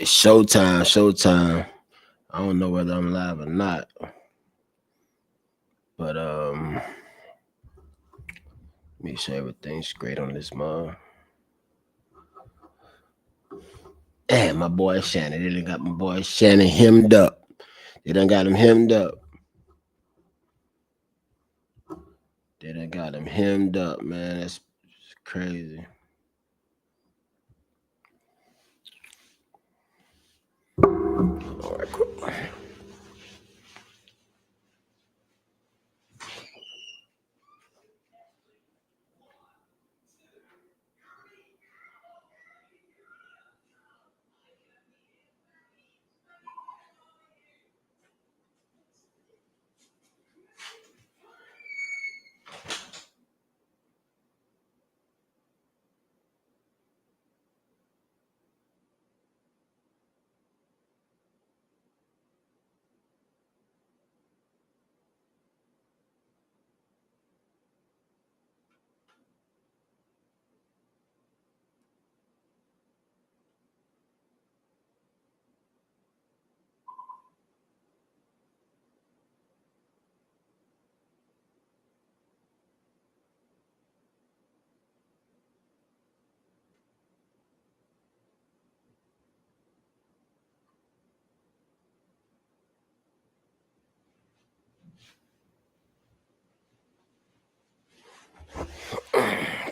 It's showtime, showtime. I don't know whether I'm live or not, but make sure everything's great on this month. And my boy Shannon, they done got my boy Shannon hemmed up. They done got him hemmed up. They done got him hemmed up, man. That's crazy. All right, cool.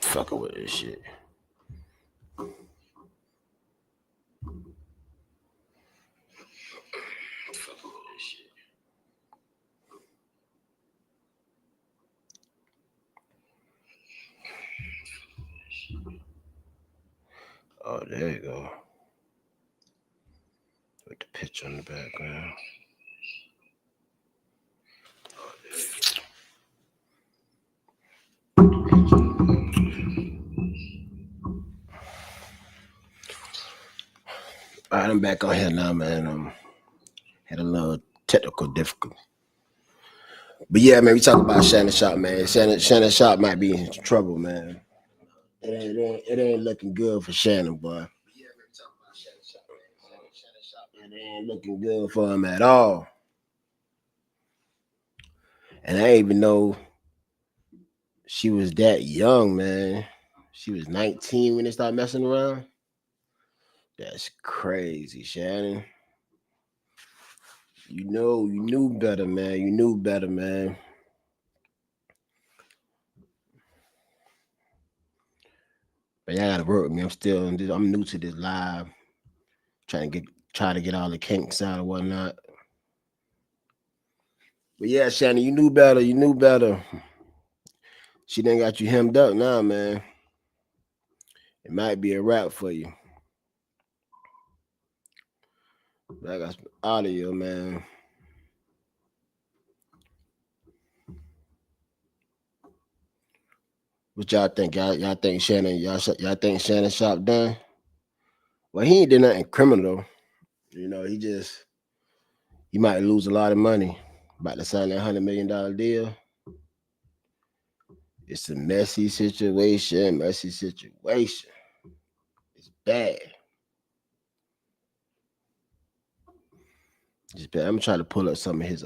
Fucking with this shit. Oh, there you go. With the picture on the background. All right, I'm back on here now, man. Had a little technical difficulty. But yeah, man, we talk about Shannon Sharpe, man. Shannon Sharpe might be in trouble, man. It ain't looking good for Shannon, boy. It ain't looking good for him at all. And I didn't even know she was that young, man. She was 19 when they started messing around. That's crazy, Shannon. You knew better, man. You knew better, man. But y'all gotta work with me. I'm new to this live. Try to get all the kinks out and whatnot. But yeah, Shannon, you knew better. You knew better. She done got you hemmed up now, man. It might be a wrap for you. But I got some audio, man. What y'all think? Y'all think Shannon Sharpe done? Well, he ain't did nothing criminal. You know, he might lose a lot of money. About to sign that $100 million deal. It's a messy situation. It's bad. It's bad. I'm gonna try to pull up some of his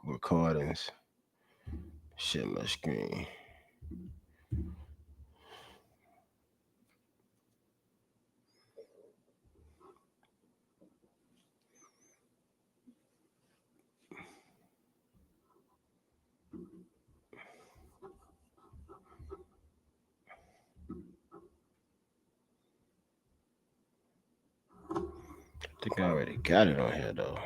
recordings. Share my screen. I think I already got it on here though.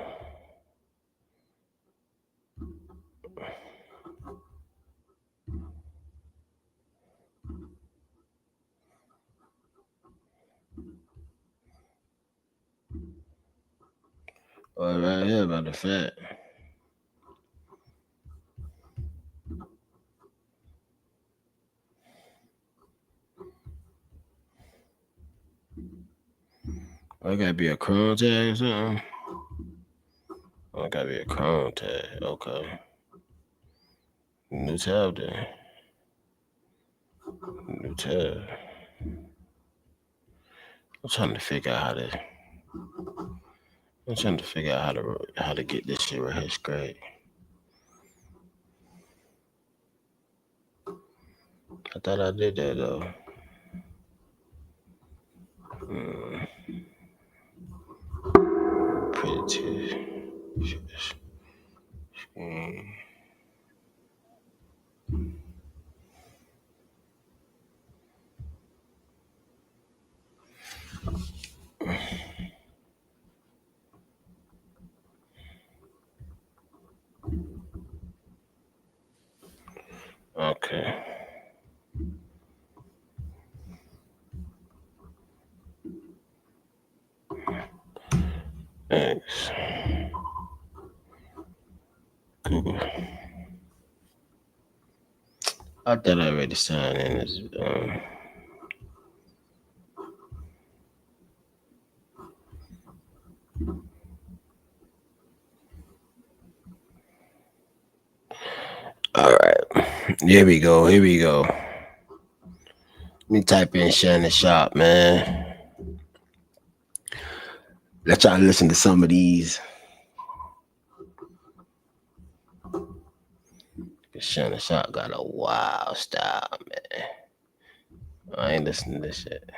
Oh, right here about the fact. Oh, it gotta be a Chrome tag or something. Oh, it gotta be a Chrome tag. Okay. New tab then. New tab. I'm trying to figure out how to. I'm trying to figure out how to get this shit right here straight. I thought I did that though. Mm, pretty. Mm, okay. Thanks. Google. I thought I already signed in. All right. Here we go. Here we go. Let me type in Shannon Sharpe, man. Let's try to listen to some of these. Shannon Sharpe got a wild style, man. I ain't listening to this shit.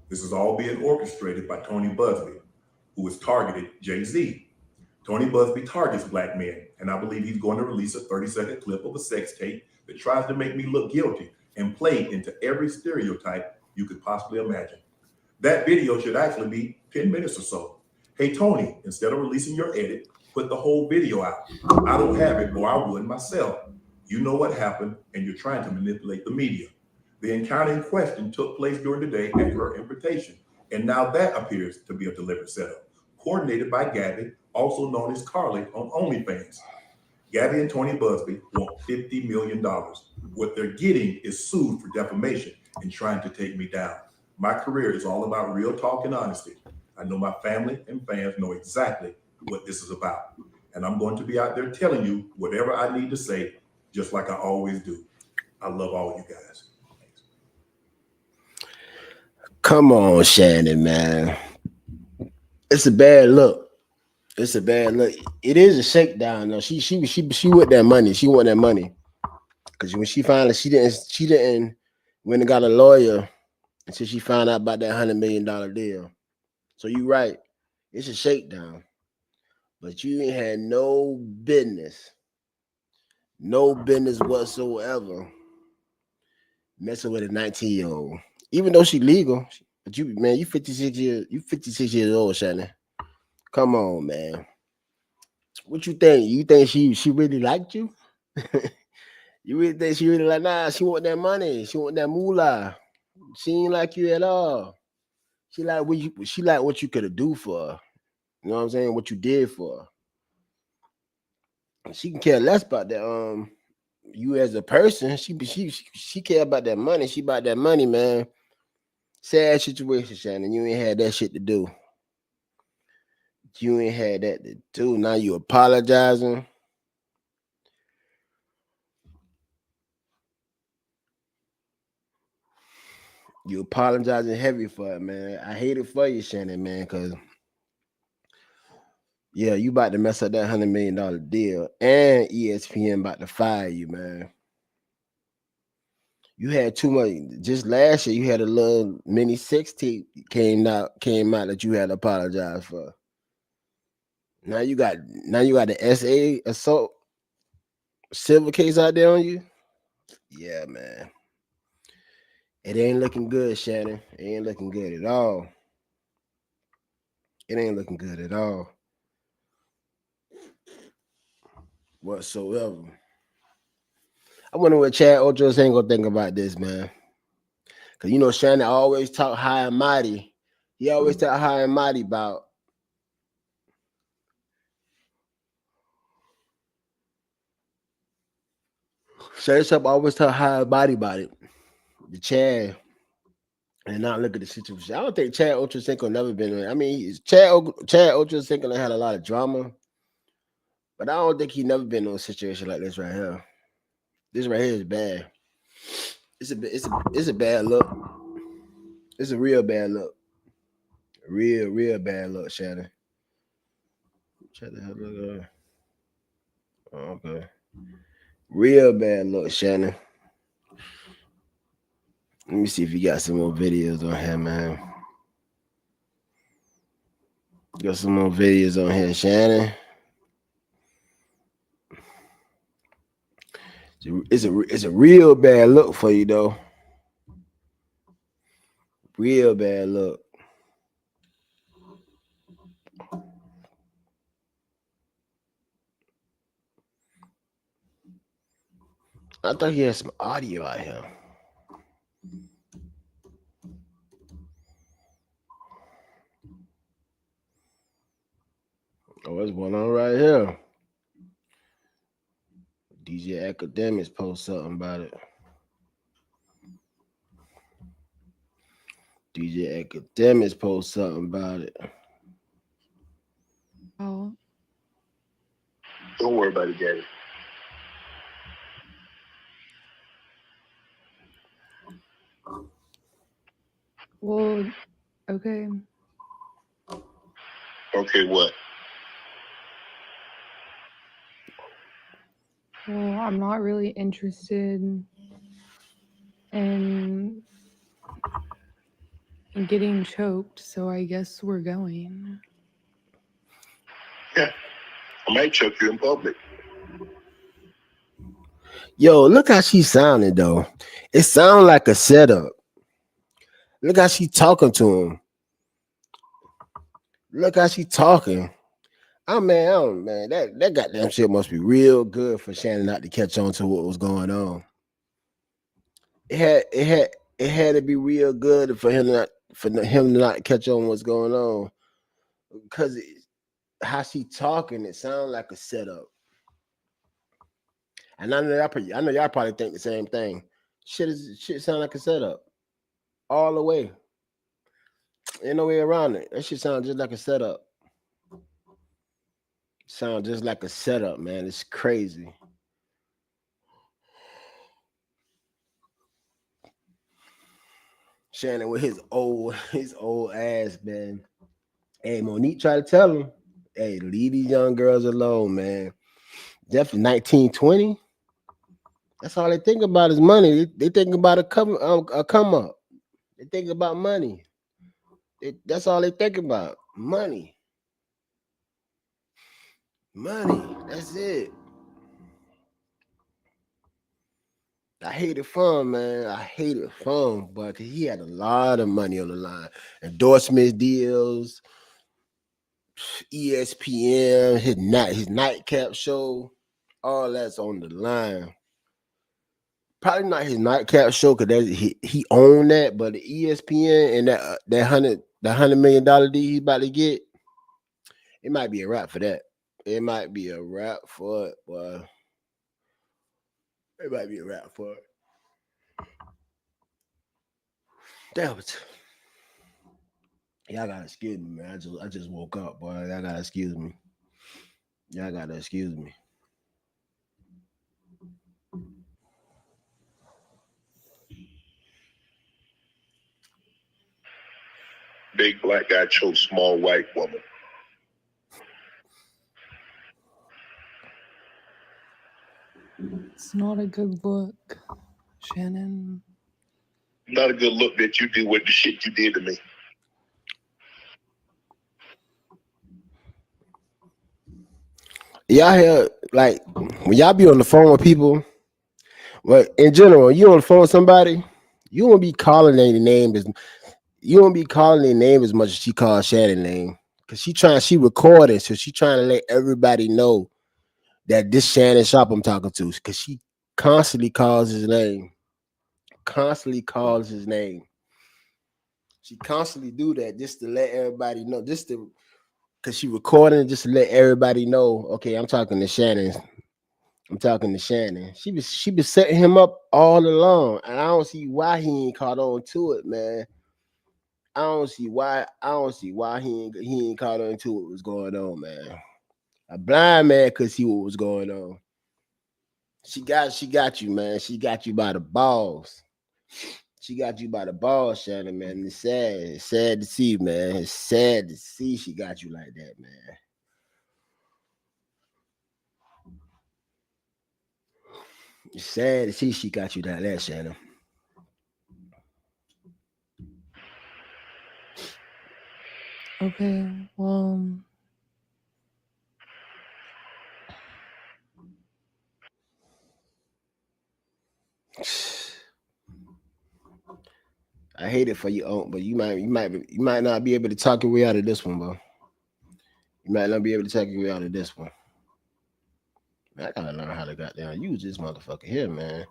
This is all being orchestrated by Tony Busby, who has targeted Jay-Z. Tony Busby targets black men, and I believe he's going to release a 30-second clip of a sex tape that tries to make me look guilty and play into every stereotype you could possibly imagine. That video should actually be 10 minutes or so. Hey, Tony, instead of releasing your edit, put the whole video out. I don't have it, or I would myself. You know what happened, and you're trying to manipulate the media. The encounter in question took place during the day at her invitation, and now that appears to be a deliberate setup, coordinated by Gabby, also known as Carly on OnlyFans. Gabby and Tony Busby want $50 million. What they're getting is sued for defamation and trying to take me down. My career is all about real talk and honesty. I know my family and fans know exactly what this is about. And I'm going to be out there telling you whatever I need to say, just like I always do. I love all you guys. Thanks. Come on, Shannon, man. It's a bad look. It's a bad look. It is a shakedown though. She want that money. She want that money. Cause when she finally she didn't when and got a lawyer until she found out about that $100 million deal. So you right. It's a shakedown. But you ain't had no business whatsoever messing with a 19-year-old. Even though she legal. But you man, you 56 years old, Shannon. Come on, man. What you think? You think she really liked you? You really think she really like nah, she want that money. She want that moolah. She ain't like you at all. She like what you could have do for her. You know what I'm saying? What you did for her. She can care less about that. You as a person. She care about that money. She about that money, man. Sad situation, Shannon. You ain't had that shit to do. You ain't had that to do. Now you apologizing. You apologizing heavy for it, man. I hate it for you, Shannon, man, because yeah, you about to mess up that $100 million deal, and ESPN about to fire you, man. You had too much. Just last year, you had a little mini sex tape came out that you had to apologize for. Now you got the SA assault civil case out there on you. Yeah, man. It ain't looking good, Shannon. It ain't looking good at all. It ain't looking good at all whatsoever. I wonder what Chad Ocho's ain't gonna think about this, man. Cause you know Shannon always talk high and mighty. He always talk high and mighty about Shannon Sharp always talk high and mighty about it. The Chad and not look at the situation. I don't think Chad Ochocinco never been. I mean, Chad Ochocinco had a lot of drama But I don't think he never been in a situation like this right here. This right here is bad. It's a bad look. It's a real bad look. Real bad look, Shannon. Shut the hell up. Oh, okay. Real bad look, Shannon. Let me see if you got some more videos on here, man. Got some more videos on here, Shannon. It's a real bad look for you though. Real bad look. I thought he had some audio out here. Oh, there's one on right here. DJ Academics post something about it. DJ Academics post something about it. Oh, Don't worry about it, Daddy. well, okay. Okay, what? Well, I'm not really interested in getting choked, so I guess we're going. Yeah, I might choke you in public. Yo, look how she sounded though. It sounded like a setup. Look how she talking to him. Look how she talking. Man, that goddamn shit must be real good for Shannon not to catch on to what was going on. It had it had it had to be real good for him to not catch on what's going on because how she talking, it sounds like a setup. And I know y'all probably think the same thing. Shit sound like a setup all the way. Ain't no way around it. That shit sound just like a setup. Sound just like a setup, man. It's crazy. Shannon with his old ass, man. Hey, Monique tried to tell him, hey, leave these young girls alone, man. Definitely 1920. That's all they think about is money. They think about a come up. They think about money. That's all they think about. Money. Money. That's it. I hated fun, man. I hated fun, but he had a lot of money on the line. Endorsements deals, ESPN, his nightcap show, all that's on the line. Probably not his nightcap show because he owned that, but the ESPN and that $100 million deal he's about to get, it might be a wrap for that. It might be a wrap for it, boy. It might be a wrap for it. Damn it. Y'all gotta excuse me, man. I just woke up, boy. Y'all gotta excuse me. Y'all gotta excuse me. Big black guy chokes small white woman. It's not a good look, Shannon. Not a good look that you do with the shit you did to me. Y'all hear like when y'all be on the phone with people, well, in general, you on the phone with somebody, you won't be calling their name as you won't be calling their name as much as she calls Shannon name. Cause she recording, so she trying to let everybody know that this Shannon Sharpe I'm talking to. Cause she constantly calls his name. Constantly calls his name. She constantly do that just to let everybody know, just to cause she recording just to let everybody know, okay, I'm talking to Shannon. I'm talking to Shannon. She been setting him up all along, and I don't see why he ain't caught on to it, man. I don't see why he ain't caught on to what was going on, man. A blind man could see what was going on. She got you, man. She got you by the balls. She got you by the balls, Shannon, man. It's sad. It's sad to see, man. It's sad to see she got you like that, man. It's sad to see she got you like that, Shannon. Okay, well, I hate it for you, but you might not be able to talk your way out of this one, bro. You might not be able to talk your way out of this one. Man, I gotta learn how to goddamn use this motherfucker here, man.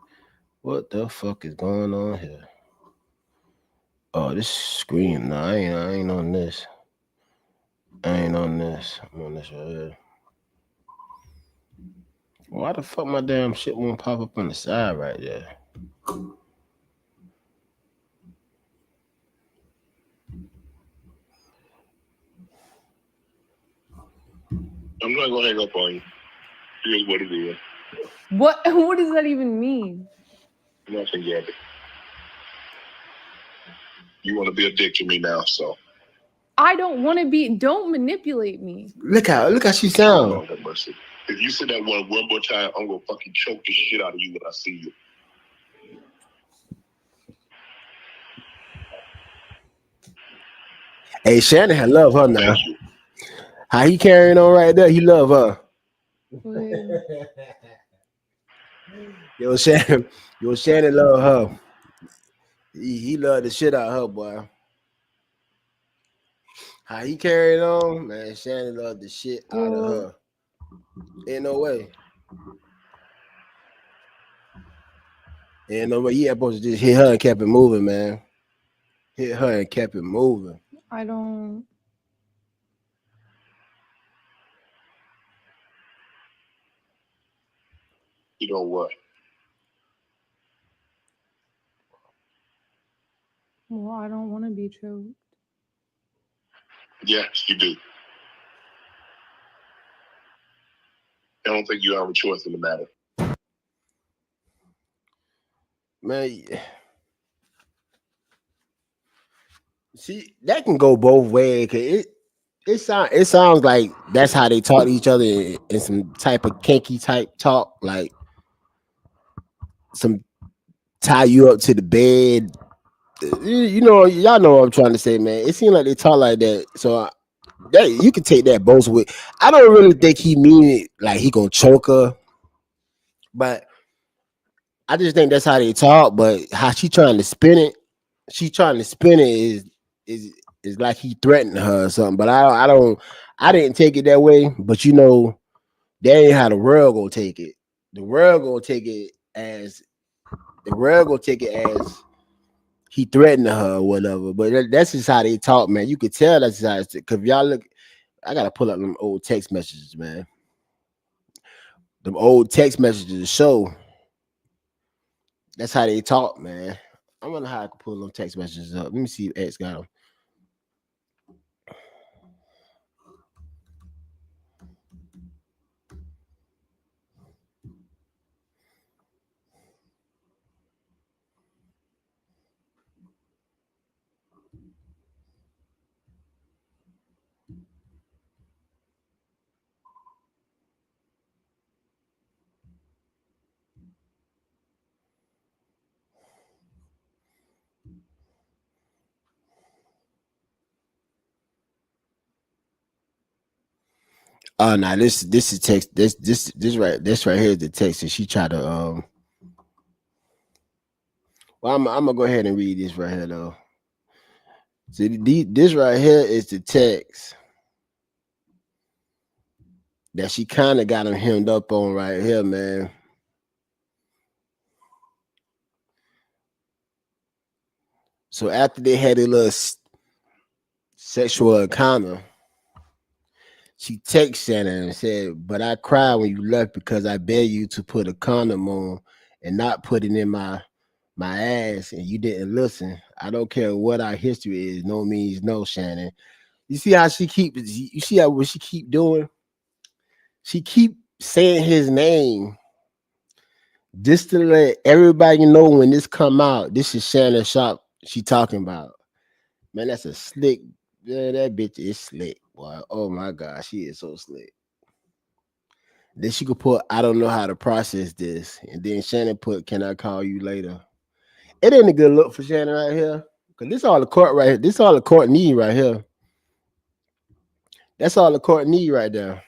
What the fuck is going on here? Oh, this screen. No, I ain't on this. I ain't on this. I'm on this right here. Why the fuck my damn shit won't pop up on the side right there? I'm not gonna hang up on you. Here's what it is. what does that even mean? Nothing, Gabby. You want to be a dick to me now, so. I don't want to be. Don't manipulate me. Look how she Lord sound. have mercy. If you say that one more time, I'm gonna fucking choke the shit out of you when I see you. Hey, Shannon, I love her now. Thank you. How he carrying on right there? He love her. Wait. Yo, Shannon love her. He love the shit out of her, boy. How he carried on, man. Shannon love the shit out of her. Ain't no way. Ain't no way. He had supposed to just hit her and kept it moving, man. Hit her and kept it moving. I don't. You know what? Well, I don't want to be choked. Yes, you do. I don't think you have a choice in the matter. Man, see, that can go both ways. Cause it sounds like that's how they talk to each other in some type of kinky type talk, like some tie you up to the bed. You know, y'all know what I'm trying to say, man. It seems like they talk like that, so that you can take that both ways. I don't really think he mean it like he gonna choke her, but I just think that's how they talk. But how she trying to spin it, is like he threatened her or something. But I didn't take it that way. But you know, that ain't how the world gonna take it. The world gonna take it as he threatened her or whatever. But that's just how they talk, man. You could tell that's how it's. Cause if y'all look, I gotta pull up them old text messages, man. Them old text messages to show. That's how they talk, man. I wonder how I can pull them text messages up. Let me see if X got them. Oh no, this is text. This right here is the text, and she tried to Well, I'm gonna go ahead and read this right here though. So this right here is the text that she kind of got him hemmed up on right here, man. So after they had a little sexual encounter, she texted Shannon and said, "But I cried when you left because I begged you to put a condom on and not put it in my ass, and you didn't listen. I don't care what our history is. No means no, Shannon." You see how she keep? You see how what she keep doing? She keep saying his name just to let everybody know when this come out. This is Shanon Sharpe she talking about. Man, that's a slick. Yeah, that bitch is slick, boy. Oh my god, she is so slick. Then she could put, I don't know how to process this. And then Shanon put, can I call you later? It ain't a good look for Shanon right here. Cause this all the court right here. This all the court need right here. That's all the court need right there.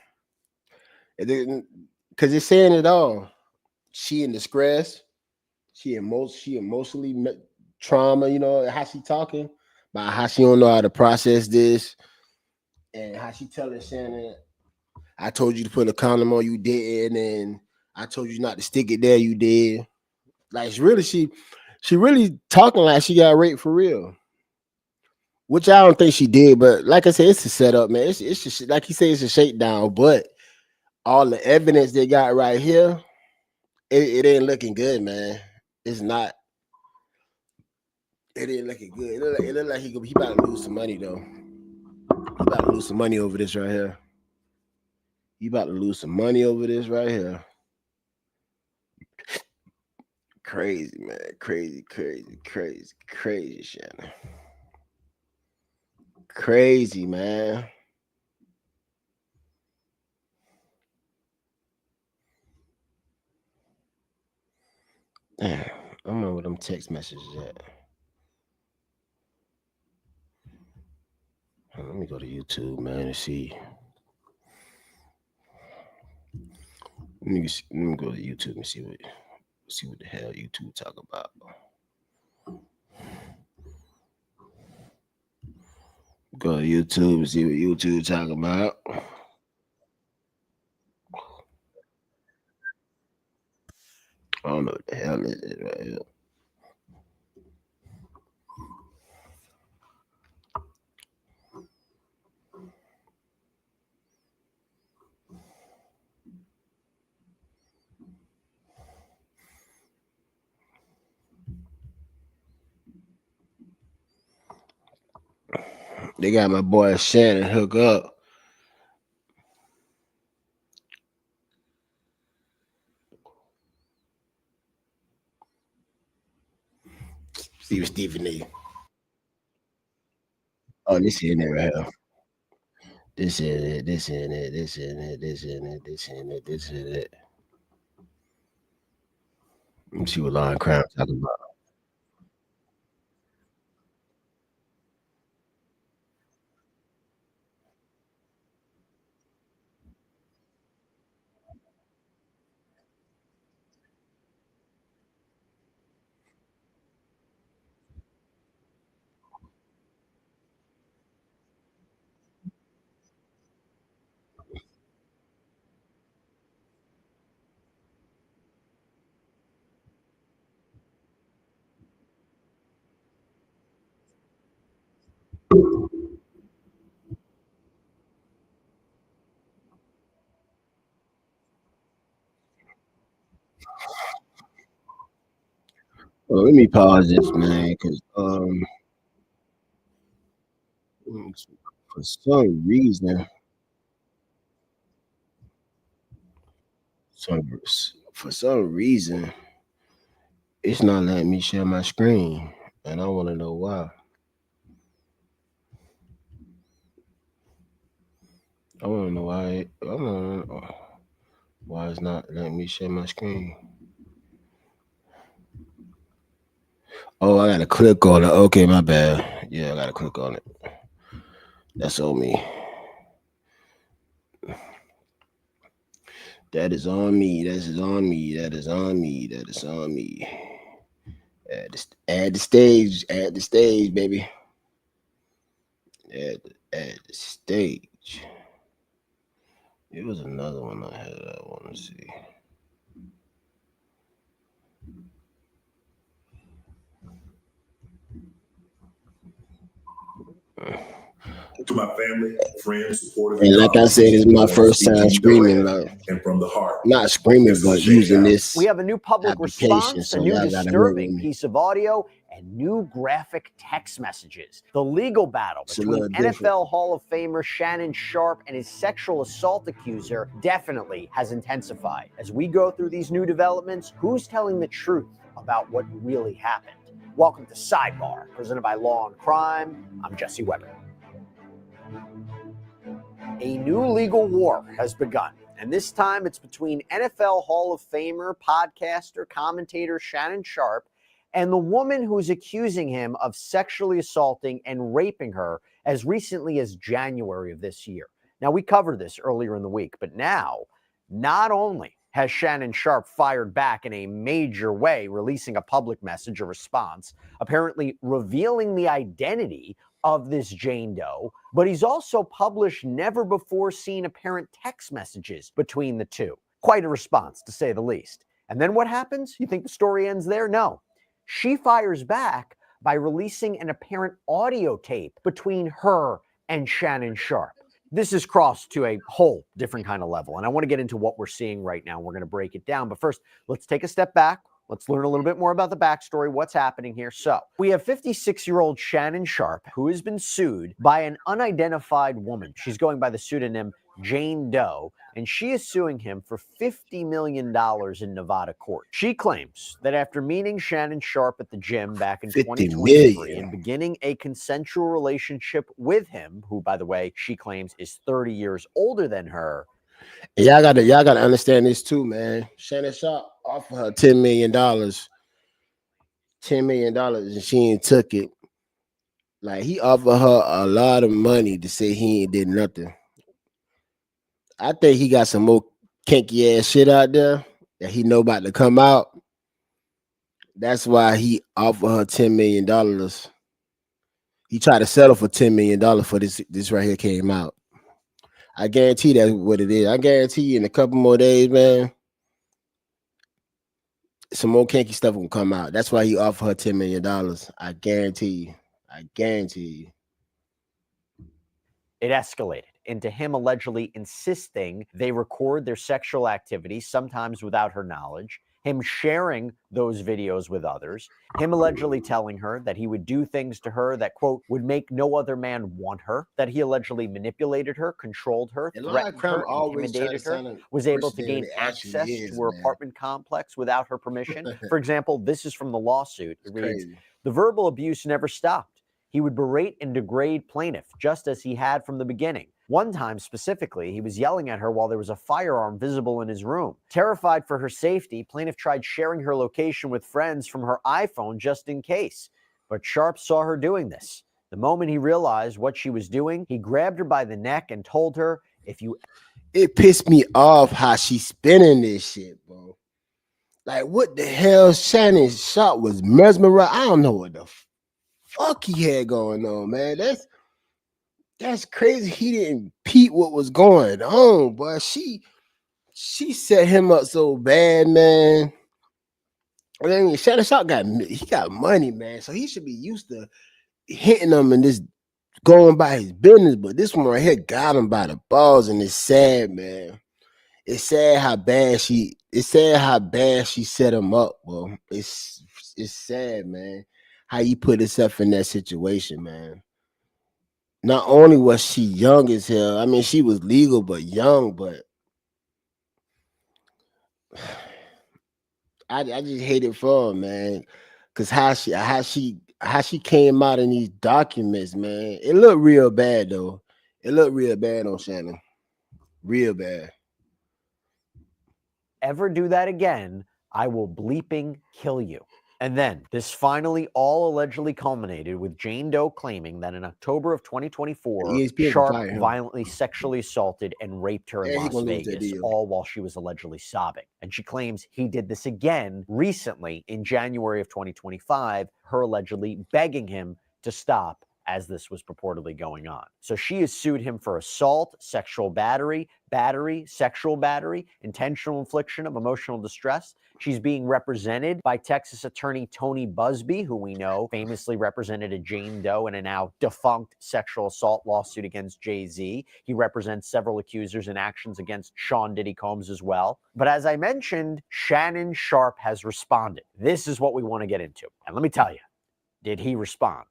Cause it's saying it all. She in distress. She emotionally trauma, you know, how she talking about how she don't know how to process this. And how she telling Shanon, I told you to put a condom on, you didn't, and I told you not to stick it there, you did. Like she really talking like she got raped for real. Which I don't think she did, but like I said, it's a setup, man. It's just like you say, it's a shakedown. But all the evidence they got right here, it ain't looking good, man. It's not. It ain't looking good. It look like he about to lose some money though. He about to lose some money over this right here. He about to lose some money over this right here. Crazy, man. Crazy, Shanon. Crazy, man. Damn, I don't know where them text messages at. Let me go to YouTube, man, and see. Let me go to YouTube and see what the hell YouTube talk about. Go to YouTube and see what YouTube talk about. I don't know what the hell is it right here. They got my boy Shanon hook up. See what Stephen A. Oh, this in it right here. This in it. This in it. This in it. This in it. This in it. This in it. Let me see what Lion Crime talking about. Well, let me pause this, man, because for some reason, for some reason, it's not letting me share my screen, and I want to know why. I want to know why. I want to know why it's not letting me share my screen. Oh, I gotta click on it. Okay, my bad. Yeah, I gotta click on it. That's on me. That is on me. That is on me. That is on me. That is on me. Add the stage. Add the stage, baby. Add the stage. It was another one I had. I want to see. To my family, friends, supporters, and like I said, it's my first time screaming, like, and from the heart. Not screaming, but using this. We have a new public response, a new disturbing piece of audio, and new graphic text messages. The legal battle It's a between little different. NFL Hall of Famer Shanon Sharpe and his sexual assault accuser definitely has intensified. As we go through these new developments, who's telling the truth about what really happened? Welcome to Sidebar, presented by Law and Crime. I'm Jesse Weber. A new legal war has begun, and this time it's between NFL Hall of Famer, podcaster, commentator Shanon Sharpe and the woman who's accusing him of sexually assaulting and raping her as recently as January of this year. Now, we covered this earlier in the week, but now, not only has Shanon Sharpe fired back in a major way, releasing a public message, a response, apparently revealing the identity of this Jane Doe, but he's also published never-before-seen apparent text messages between the two. Quite a response, to say the least. And then what happens? You think the story ends there? No. She fires back by releasing an apparent audio tape between her and Shanon Sharpe. This is crossed to a whole different kind of level, and I want to get into what we're seeing right now. We're going to break it down, but first, let's take a step back. Let's learn a little bit more about the backstory, what's happening here. So, we have 56-year-old Shanon Sharpe, who has been sued by an unidentified woman. She's going by the pseudonym Jane Doe, and she is suing him for $50 million in Nevada court. She claims that after meeting Shanon Sharpe at the gym back in 2023 and beginning a consensual relationship with him, who, by the way, she claims is 30 years older than her. And y'all gotta understand this too, man. Shanon Sharpe offered her $10 million. $10 million, and she ain't took it. Like, he offered her a lot of money to say he ain't did nothing. I think he got some more kinky ass shit out there that he know about to come out. That's why he offered her $10 million. He tried to settle for $10 million for this right here came out. I guarantee that's what it is. I guarantee you in a couple more days, man, some more kinky stuff will come out. That's why he offered her $10 million. I guarantee you. I guarantee you. It escalated into him allegedly insisting they record their sexual activity, sometimes without her knowledge, him sharing those videos with others, him allegedly telling her that he would do things to her that, quote, would make no other man want her, that he allegedly manipulated her, controlled her, threatened her, intimidated her, was able to gain access to her apartment complex without her permission. For example, this is from the lawsuit. It reads, the verbal abuse never stopped. He would berate and degrade plaintiff, just as he had from the beginning. One time specifically, he was yelling at her while there was a firearm visible in his room. Terrified for her safety, plaintiff tried sharing her location with friends from her iPhone just in case. But Sharpe saw her doing this. The moment he realized what she was doing, he grabbed her by the neck and told her, if you... It pissed me off how she's spinning this shit, bro. Like, what the hell? Shanon Sharpe was mesmerized. I don't know what the fuck he had going on, man. That's crazy. He didn't peep what was going on, but she set him up so bad, man. I mean, Shanon Sharpe got money, man, so he should be used to hitting them and just going by his business. But this one right here got him by the balls, and it's sad, man. It's sad how bad she set him up, bro. It's sad, man, how you put yourself in that situation, man. Not only was she young as hell, I mean, she was legal but young, but I just hate it for her, man. Cause how she came out in these documents, man. It looked real bad though. It looked real bad on Shanon. Real bad. Ever do that again, I will bleeping kill you. And then this finally all allegedly culminated with Jane Doe claiming that in October of 2024, Sharpe violently sexually assaulted and raped her in Las Vegas, all while she was allegedly sobbing. And she claims he did this again recently in January of 2025, her allegedly begging him to stop as this was purportedly going on. So she has sued him for assault, sexual battery, sexual battery, intentional infliction of emotional distress. She's being represented by Texas attorney Tony Busby, who we know famously represented a Jane Doe in a now defunct sexual assault lawsuit against Jay-Z. He represents several accusers in actions against Sean Diddy Combs as well. But as I mentioned, Shanon Sharpe has responded. This is what we want to get into. And let me tell you, did he respond?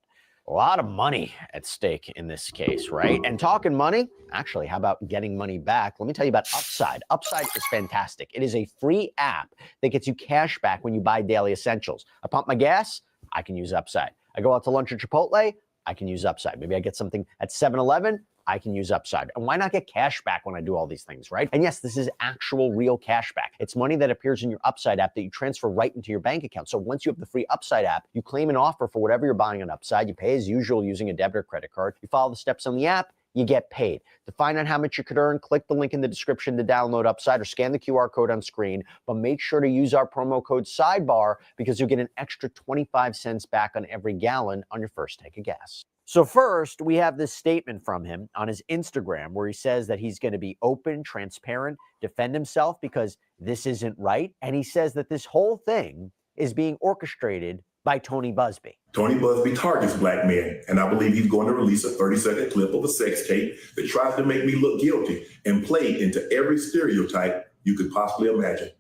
A lot of money at stake in this case, right? And talking money, actually, how about getting money back? Let me tell you about Upside. Upside is fantastic. It is a free app that gets you cash back when you buy daily essentials. I pump my gas, I can use Upside. I go out to lunch at Chipotle, I can use Upside. Maybe I get something at 7-Eleven, I can use Upside. And why not get cash back when I do all these things, right? And yes, this is actual real cash back. It's money that appears in your Upside app that you transfer right into your bank account. So once you have the free Upside app, you claim an offer for whatever you're buying on Upside. You pay as usual using a debit or credit card. You follow the steps on the app, you get paid. To find out how much you could earn, click the link in the description to download Upside or scan the QR code on screen. But make sure to use our promo code SIDEBAR because you'll get an extra 25 cents back on every gallon on your first tank of gas. So first, we have this statement from him on his Instagram where he says that he's going to be open, transparent, defend himself because this isn't right. And he says that this whole thing is being orchestrated by Tony Busby. Tony Busby targets black men, and I believe he's going to release a 30-second clip of a sex tape that tries to make me look guilty and play into every stereotype you could possibly imagine.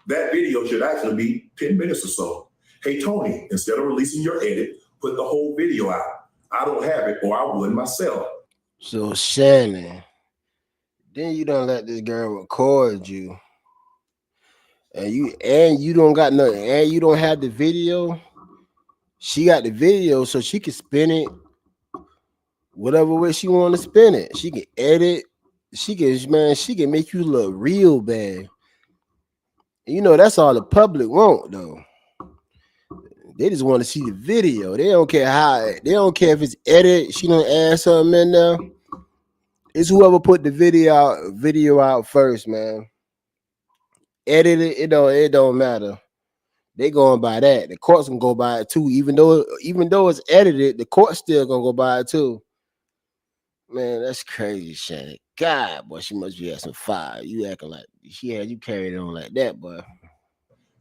That video should actually be 10 minutes or so. Hey, Tony, instead of releasing your edit, put the whole video out. I don't have it, or I would myself. So Shannon, then you don't let this girl record you, and you don't got nothing, and you don't have the video. She got the video, so she can spin it whatever way she want to spin it. She can edit. She can make you look real bad. You know that's all the public want, though. They just want to see the video. They don't care they don't care if it's edited. She don't add something in there. It's whoever put the video out first, man. Edit it, it don't matter. They going by that. The courts can go by it too. Even though it's edited, the court's still gonna go by it too. Man, that's crazy, Shannon. God, boy, she must be at some fire. You acting like she had you carried on like that, boy.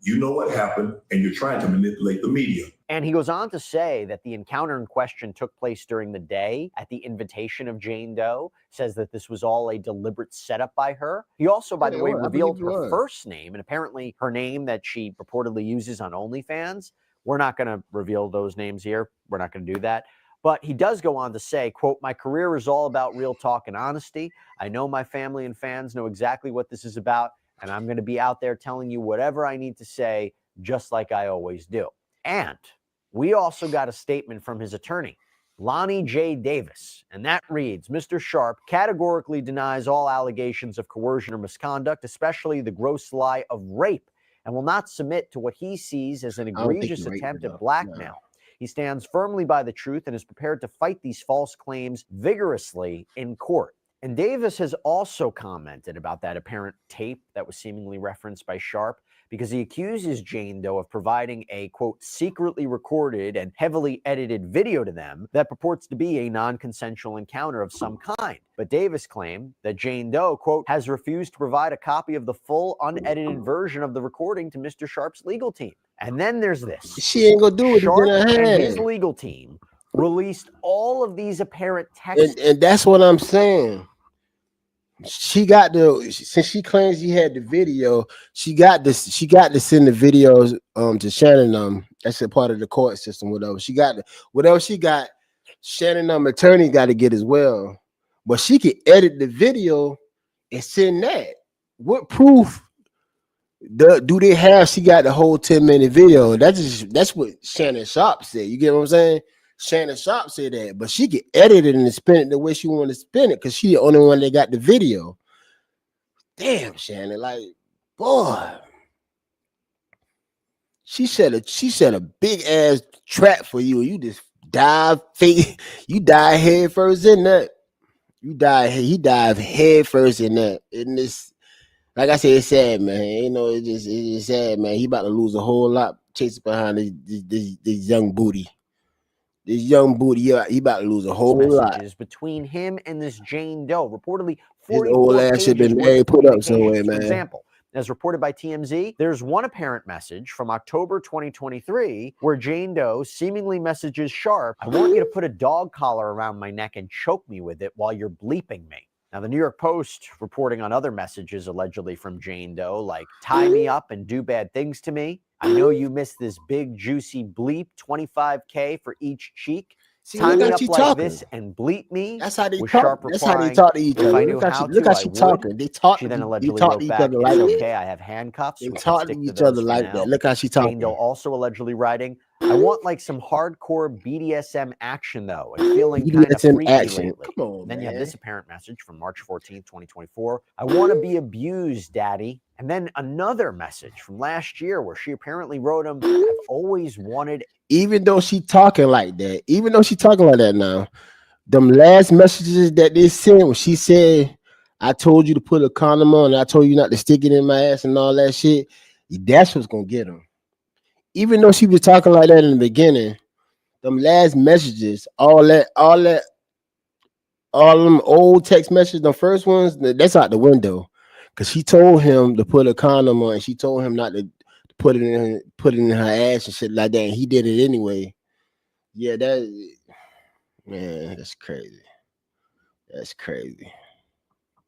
You know what happened, and you're trying to manipulate the media. And he goes on to say that the encounter in question took place during the day at the invitation of Jane Doe, says that this was all a deliberate setup by her. He also, by the way, revealed her first name and apparently her name that she reportedly uses on OnlyFans. We're not going to reveal those names here. We're not going to do that. But he does go on to say, quote, "My career is all about real talk and honesty. I know my family and fans know exactly what this is about. And I'm going to be out there telling you whatever I need to say, just like I always do." And we also got a statement from his attorney, Lonnie J. Davis, and that reads, "Mr. Sharpe categorically denies all allegations of coercion or misconduct, especially the gross lie of rape, and will not submit to what he sees as an egregious attempt at blackmail. No. He stands firmly by the truth and is prepared to fight these false claims vigorously in court." And Davis has also commented about that apparent tape that was seemingly referenced by Sharpe because he accuses Jane Doe of providing a, quote, secretly recorded and heavily edited video to them that purports to be a non-consensual encounter of some kind. But Davis claimed that Jane Doe, quote, has refused to provide a copy of the full unedited version of the recording to Mr. Sharpe's legal team. And then there's this. She ain't gonna do it. Sharpe and his legal team released all of these apparent texts. And that's what I'm saying. She got since she claims she had the video, she got to send the videos to Shanon. That's a part of the court system, whatever. Whatever she got, Shanon attorney got to get as well. But she can edit the video and send that. What proof do they have she got the whole 10-minute video? That's what Shannon Sharpe said. You get what I'm saying? Shannon Sharpe said that, but she can edit it and spin it the way she want to spin it because she the only one that got the video. Damn, Shannon, like, boy, she set a big ass trap for you. You just you dive head first in that. He dive head first in that. In this, like I said, it's sad, man. You know, it's sad, man. He about to lose a whole lot chasing behind this young booty. This young booty, he about to lose a whole lot. Between him and this Jane Doe, reportedly 44 his old ass should been married, put up somewhere, man. For example, as reported by TMZ, there's one apparent message from October 2023 where Jane Doe seemingly messages Sharpe, "I want you to put a dog collar around my neck and choke me with it while you're bleeping me." Now, the New York Post reporting on other messages allegedly from Jane Doe, like "tie me up and do bad things to me," I know you missed this big juicy bleep, 25K for each cheek. See, Tie look me how up she like talking. this and bleep me. That's how they With talk. Sharpe That's how they replying, talk to each if other. I knew how Look to, how I she would. talking. They talk. She then They allegedly talk wrote to each back, other it's like okay, that. I have handcuffs. They We can talk to stick to each those other for like now. that. Look how she Jane Doe talking. also allegedly writing, I want like some hardcore BDSM action though, and feeling kind of BDSM freaky action. lately. Come on, Then man. you have this apparent message from March 14th, 2024. I want to be abused, daddy. And then another message from last year where she apparently wrote him, I've always wanted. Even though she talking like that, now, them last messages that they sent when she said, I told you to put a condom on, and I told you not to stick it in my ass and all that shit, that's what's gonna get him. Even though she was talking like that in the beginning, them last messages, all them old text messages, the first ones, that's out the window. Cause she told him to put a condom on, and she told him not to put it in her ass and shit like that, and he did it anyway. Yeah, man, that's crazy. That's crazy.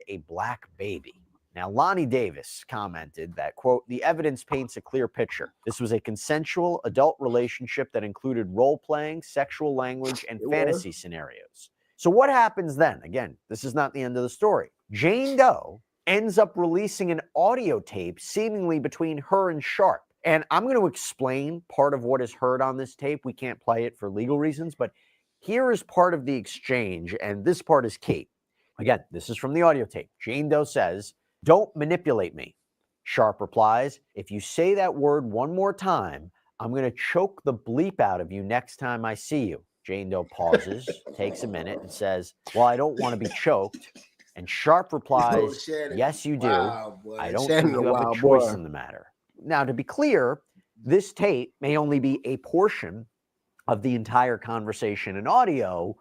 A black baby. Now, Lonnie Davis commented that, quote, the evidence paints a clear picture. This was a consensual adult relationship that included role-playing, sexual language, and fantasy scenarios. So what happens then? Again, this is not the end of the story. Jane Doe ends up releasing an audio tape seemingly between her and Sharpe. And I'm going to explain part of what is heard on this tape. We can't play it for legal reasons, but here is part of the exchange, and this part is key. Again, this is from the audio tape. Jane Doe says, don't manipulate me. Sharpe replies, if you say that word one more time, I'm going to choke the bleep out of you next time I see you. Jane Doe pauses, takes a minute, and says, well, I don't want to be choked. And Sharpe replies, yes, you do. I don't think you have a choice in the matter. Now, to be clear, this tape may only be a portion of the entire conversation in audio,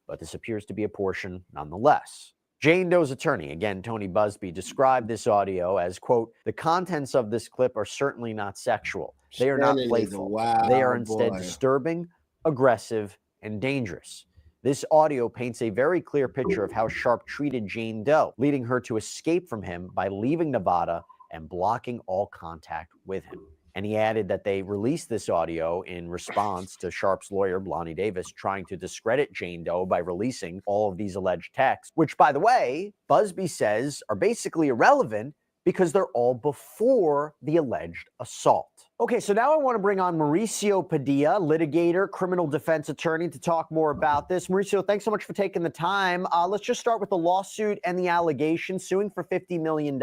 but this appears to be a portion nonetheless. Jane Doe's attorney, again, Tony Busby, described this audio as, quote, the contents of this clip are certainly not sexual. They are not playful. They are instead disturbing, aggressive, and dangerous. This audio paints a very clear picture of how Sharpe treated Jane Doe, leading her to escape from him by leaving Nevada and blocking all contact with him. And he added that they released this audio in response to Sharpe's lawyer, Lonnie Davis, trying to discredit Jane Doe by releasing all of these alleged texts, which, by the way, Busby says are basically irrelevant because they're all before the alleged assault. Okay, so now I want to bring on Mauricio Padilla, litigator, criminal defense attorney, to talk more about this. Mauricio, thanks so much for taking the time. Let's just start with the lawsuit and the allegation, suing for $50 million.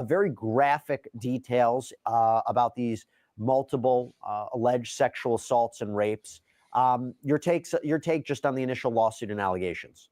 Very graphic details about these multiple alleged sexual assaults and rapes. Your take just on the initial lawsuit and allegations.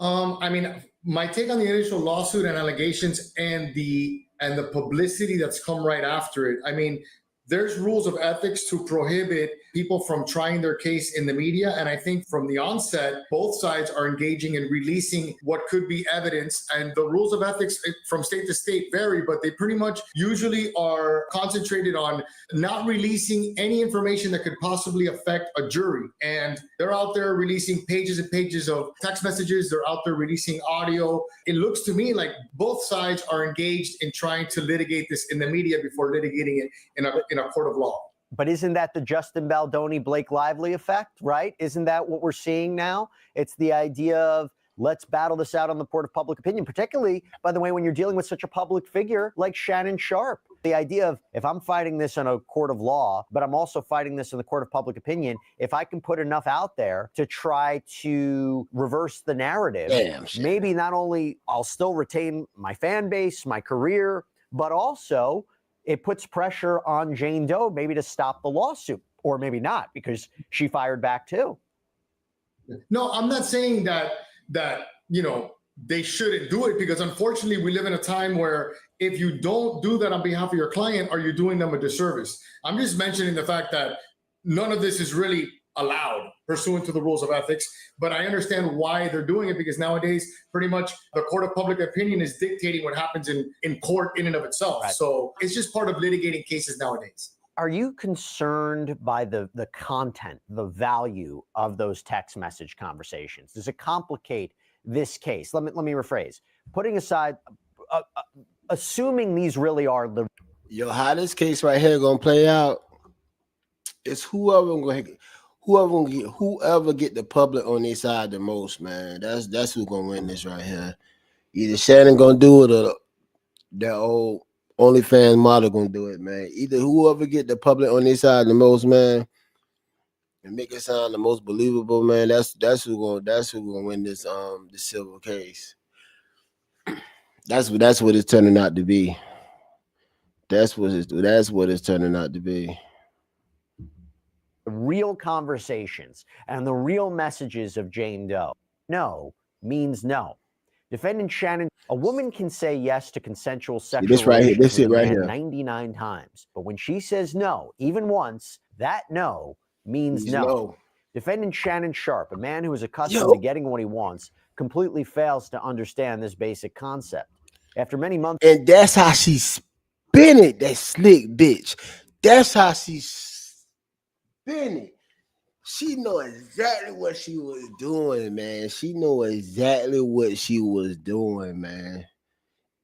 I mean, my take on the initial lawsuit and allegations and the publicity that's come right after it. I mean, there's rules of ethics to prohibit people from trying their case in the media. And I think from the onset, both sides are engaging in releasing what could be evidence. And the rules of ethics from state to state vary, but they pretty much usually are concentrated on not releasing any information that could possibly affect a jury. And they're out there releasing pages and pages of text messages. They're out there releasing audio. It looks to me like both sides are engaged in trying to litigate this in the media before litigating it in a court of law. But isn't that the Justin Baldoni, Blake Lively effect, right? Isn't that what we're seeing now? It's the idea of let's battle this out on the court of public opinion, particularly, by the way, when you're dealing with such a public figure like Shanon Sharpe. The idea of if I'm fighting this in a court of law, but I'm also fighting this in the court of public opinion, if I can put enough out there to try to reverse the narrative, maybe not only I'll still retain my fan base, my career, but also it puts pressure on Jane Doe maybe to stop the lawsuit, or maybe not, because she fired back too. No, I'm not saying that they shouldn't do it, because unfortunately we live in a time where if you don't do that on behalf of your client, are you doing them a disservice? I'm just mentioning the fact that none of this is really allowed pursuant to the rules of ethics, but I understand why they're doing it, because nowadays pretty much the court of public opinion is dictating what happens in court in and of itself. Right. So it's just part of litigating cases nowadays. Are you concerned by the content, the value of those text message conversations? Does it complicate this case? Let me rephrase. Putting aside, assuming these really are the Yo, how this case right here gonna play out? It's whoever get the public on their side the most, man. That's who's gonna win this right here. Either Shannon gonna do it or that old OnlyFans model gonna do it, man. Either whoever get the public on their side the most, man, and make it sound the most believable, man. That's who gonna win this the civil case. That's what it's turning out to be. That's what it's turning out to be. The real conversations and the real messages of Jane Doe. No means no. Defendant Shanon, a woman can say yes to consensual sexual this right here, relations this with a it right man here. 99 times. But when she says no, even once, that no means no. Defendant Shanon Sharpe, a man who is accustomed to getting what he wants, completely fails to understand this basic concept. After many months. And that's how she spin it, that slick bitch. That's how she spin it. She know exactly what she was doing, man. She know exactly what she was doing, man.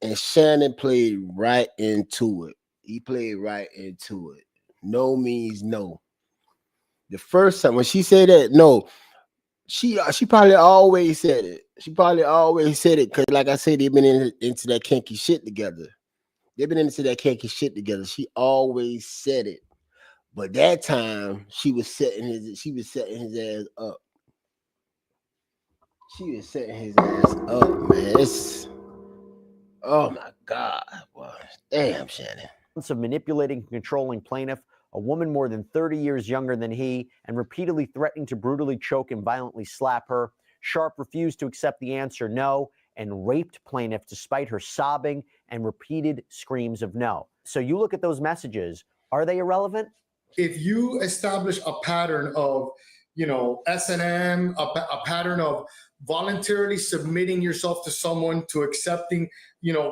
And Shannon played right into it. He played right into it. No means no. The first time when she said that, no, she probably always said it. She probably always said it because, like I said, they've been into that kinky shit together. They've been into that kinky shit together. She always said it. But that time she was setting his ass up. She was setting his ass up, man. Oh my God. Boy. Damn, Shannon. Of manipulating and controlling plaintiff, a woman more than 30 years younger than he, and repeatedly threatening to brutally choke and violently slap her. Sharpe refused to accept the answer no and raped plaintiff despite her sobbing and repeated screams of no. So you look at those messages, are they irrelevant? If you establish a pattern of, S&M, a pattern of voluntarily submitting yourself to someone, to accepting,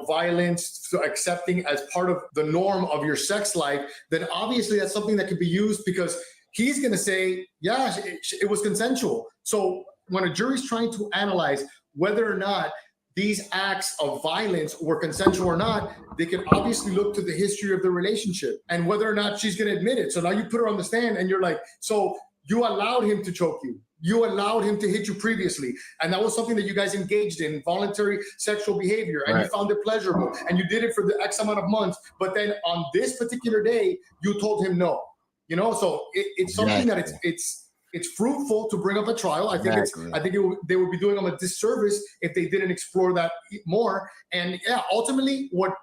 violence, to accepting as part of the norm of your sex life, then obviously that's something that could be used because he's going to say, yeah, it was consensual. So when a jury's trying to analyze whether or not these acts of violence were consensual or not, they can obviously look to the history of the relationship and whether or not she's going to admit it. So now you put her on the stand and you're like, so you allowed him to choke you. You allowed him to hit you previously. And that was something that you guys engaged in, voluntary sexual behavior, and you found it pleasurable, and you did it for the X amount of months. But then on this particular day, you told him no. So it's something that it's fruitful to bring up a trial. I think they would be doing them a disservice if they didn't explore that more. And yeah, ultimately, what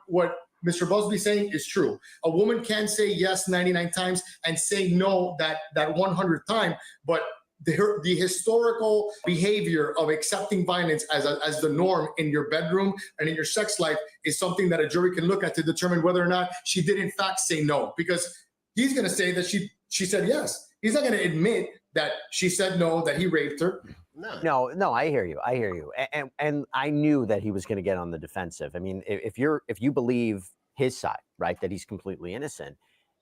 Mr. Busby saying is true. A woman can say yes 99 times and say no that 100th time, but the historical behavior of accepting violence as the norm in your bedroom and in your sex life is something that a jury can look at to determine whether or not she did in fact say no, because he's going to say that she said yes. He's not going to admit that she said no, that he raped her. No, I hear you. And I knew that he was going to get on the defensive. I mean, if you believe his side, right, that he's completely innocent,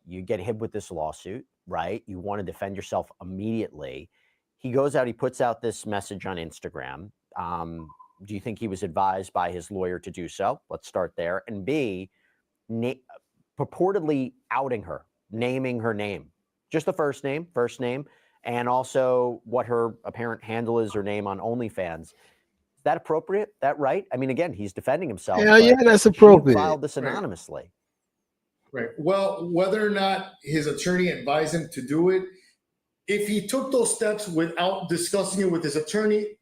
you get hit with this lawsuit, right? You want to defend yourself immediately. He goes out, he puts out this message on Instagram. Do you think he was advised by his lawyer to do so? Let's start there. And B, purportedly outing her, naming her name, just the first name, and also what her apparent handle is, her name on OnlyFans. Is that appropriate? That right? I mean, again, he's defending himself. Yeah, that's appropriate. She filed this anonymously. Right. Well, whether or not his attorney advised him to do it, if he took those steps without discussing it with his attorney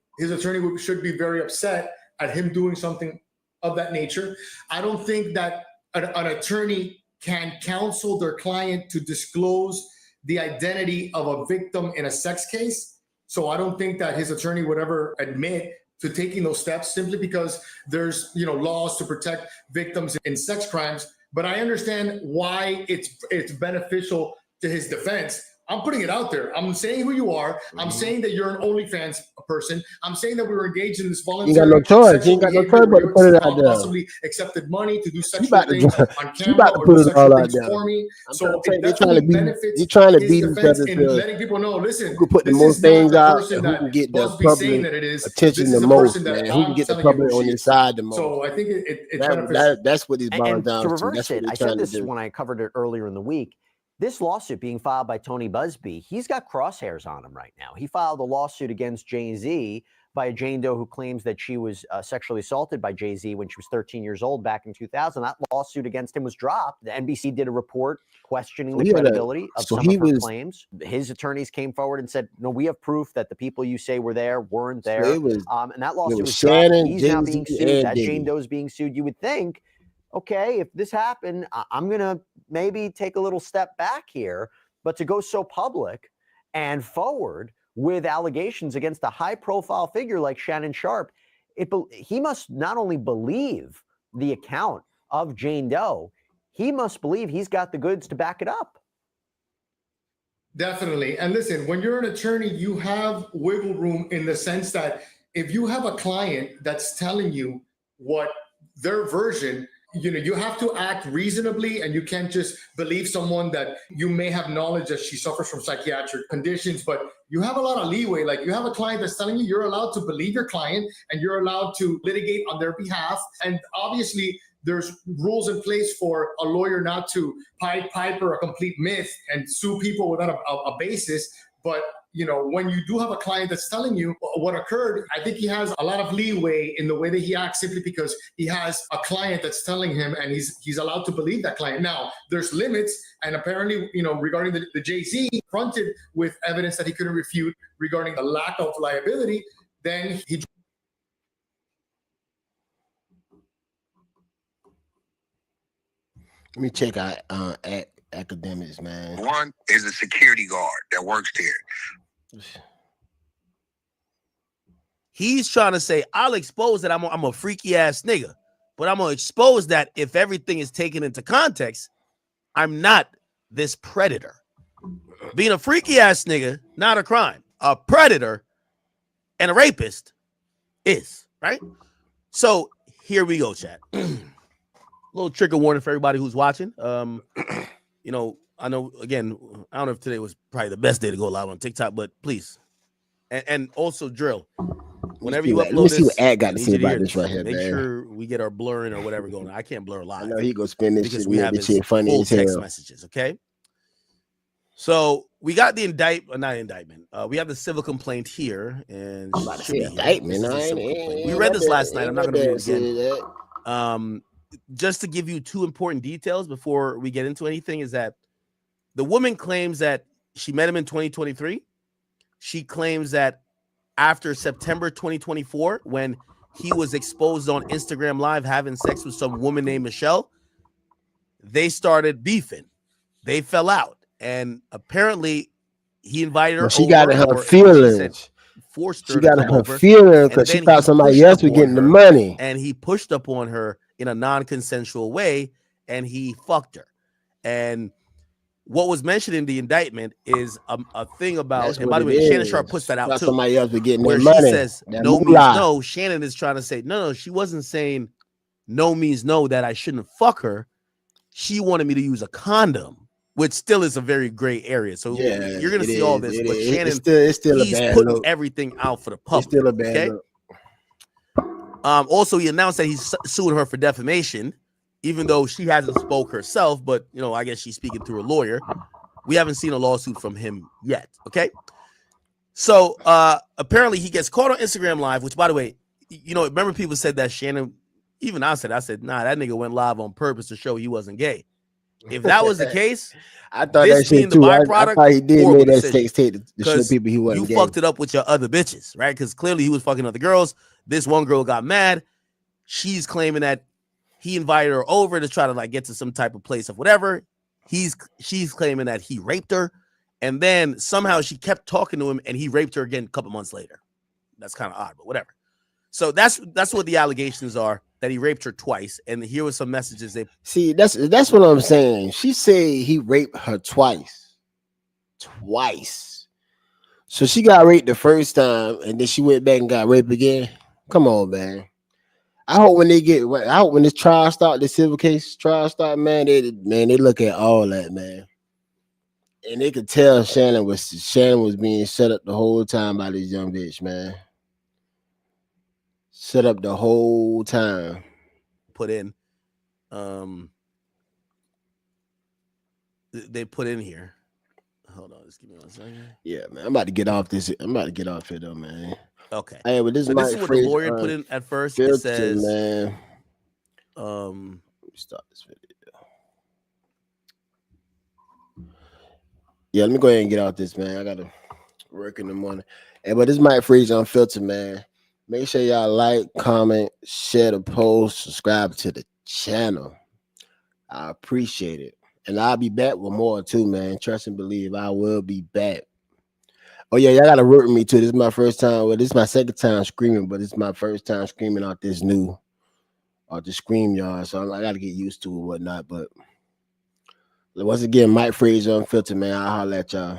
should be very upset at him doing something of that nature. I don't think that an attorney can counsel their client to disclose the identity of a victim in a sex case. So I don't think that his attorney would ever admit to taking those steps simply because there's, laws to protect victims in sex crimes. But I understand why it's beneficial to his defense. I'm putting it out there. I'm saying who you are. I'm saying that you're an OnlyFans person. I'm saying that we were engaged in this voluntary You ain't got no choice. You sexual ain't got no behavior choice but where to you put it out there. possibly accepted money to do She sexual about to things drop- on she camera about to or put do it sexual all out things there. for me. I'm So trying to it tell you, definitely benefits they're trying to his beat each defense other in to letting people know, listen, who can put the this most is not things the out person and who that can get the Busby's saying public that it is. attention This the is a most, person man. that Who can I'm get the telling you public who on she their is. side the most. So I think it's beneficial. That's what it's boiled And down to to. reverse That's what it, they're I said trying to this do. when I covered it earlier in the week. This lawsuit being filed by Tony Busby, he's got crosshairs on him right now. He filed a lawsuit against Jay-Z by a Jane Doe who claims that she was sexually assaulted by Jay-Z when she was 13 years old back in 2000. That lawsuit against him was dropped. The NBC did a report questioning the credibility of some of her claims. His attorneys came forward and said, no, we have proof that the people you say were there weren't there. And that lawsuit was dropped. Shanon, He's now being Jay-Z, sued. and That Diddy. Jane Doe is being sued. You would think, okay, if this happened, I'm going to maybe take a little step back here. But to go so public and forward with allegations against a high-profile figure like Shanon Sharpe, he must not only believe the account of Jane Doe, he must believe he's got the goods to back it up. Definitely. And listen, when you're an attorney, you have wiggle room in the sense that if you have a client that's telling you what their version, you have to act reasonably, and you can't just believe someone that you may have knowledge that she suffers from psychiatric conditions, but you have a lot of leeway. Like, you have a client that's telling you, you're allowed to believe your client and you're allowed to litigate on their behalf. And obviously there's rules in place for a lawyer not to pipe or a complete myth and sue people without a basis. But when you do have a client that's telling you what occurred, I think he has a lot of leeway in the way that he acts, simply because he has a client that's telling him, and he's allowed to believe that client. Now, there's limits, and apparently, regarding the Jay-Z, fronted with evidence that he couldn't refute regarding the lack of liability, then he. Let me check out academics, man. One is a security guard that works there. He's trying to say, I'll expose that I'm a freaky ass nigga, but I'm going to expose that if everything is taken into context, I'm not this predator. Being a freaky ass nigga, not a crime. A predator and a rapist is, right? So here we go, chat. Little trigger warning for everybody who's watching. I know, again, I don't know if today was probably the best day to go live on TikTok, but please. And also, Drill, whenever you upload this, let me see what Ad got to say about this right here, make man. sure we get our blurring or whatever going on. I can't blur live. I know he gonna spin this because shit, we have this shit funny full as hell. text messages, okay? So we got the indictment. We have the civil complaint here, and I'm about to say indictment. We read this last night. I'm not gonna read it again. Just to give you two important details before we get into anything is that the woman claims that she met him in 2023. She claims that after September 2024, when he was exposed on Instagram Live having sex with some woman named Michelle, they started beefing. They fell out. And apparently he invited her. She got in her feelings. Forced her she got to in come her over, feelings because she thought somebody else was getting the money. And he pushed up on her in a non-consensual way, and he fucked her. And what was mentioned in the indictment is a thing about, and by the way, Shanon Sharpe puts that out too. Somebody else was getting where their money. She says no means no. Shanon is trying to say no. She wasn't saying no means no, that I shouldn't fuck her. She wanted me to use a condom, which still is a very gray area. So you're gonna see all this, but Shanon, it's still he's a bad putting look. everything out for the public. It's still a bad look. Also, he announced that he's suing her for defamation, even though she hasn't spoke herself. But I guess she's speaking through a lawyer. We haven't seen a lawsuit from him yet. Okay. So apparently he gets caught on Instagram Live, which, by the way, remember people said that Shanon, even I said, nah, that nigga went live on purpose to show he wasn't gay. If that was the case, I thought that shit too. I thought he did make that sex tape to show people he wasn't gay. You fucked it up with your other bitches, right? Because clearly he was fucking other girls. This one girl got mad. She's claiming that he invited her over to try to get to some type of place of whatever. She's claiming that he raped her, and then somehow she kept talking to him, and he raped her again a couple months later. That's kind of odd, but whatever. So that's what the allegations are, that he raped her twice. And here were some messages they see. That's what I'm saying. She said he raped her twice. twice. So she got raped the first time, and then she went back and got raped again. Come on, man. I hope when this trial start, the civil case trial start, man, they look at all that, man. And they could tell Shanon was being set up the whole time by this young bitch, man. Set up the whole time. Put in, they put in here. Hold on, just give me 1 second. Yeah, man. I'm about to get off this. I'm about to get off here though, man. Okay. Hey, but this So this is what the lawyer put in at first. It says, man. Let me start this video. Yeah, let me go ahead and get out this, man. I gotta work in the morning. Hey, but this Mike Freeze Unfiltered, man. Make sure y'all like, comment, share the post, subscribe to the channel. I appreciate it. And I'll be back with more too, man. Trust and believe I will be back. Oh yeah, y'all gotta work with me too. This is my first time. Well, this is my second time screaming, but this is my first time screaming out this new, the scream yard. So I gotta get used to it and whatnot. But once again, Mike Freeze Unfiltered, man. I'll holler at y'all.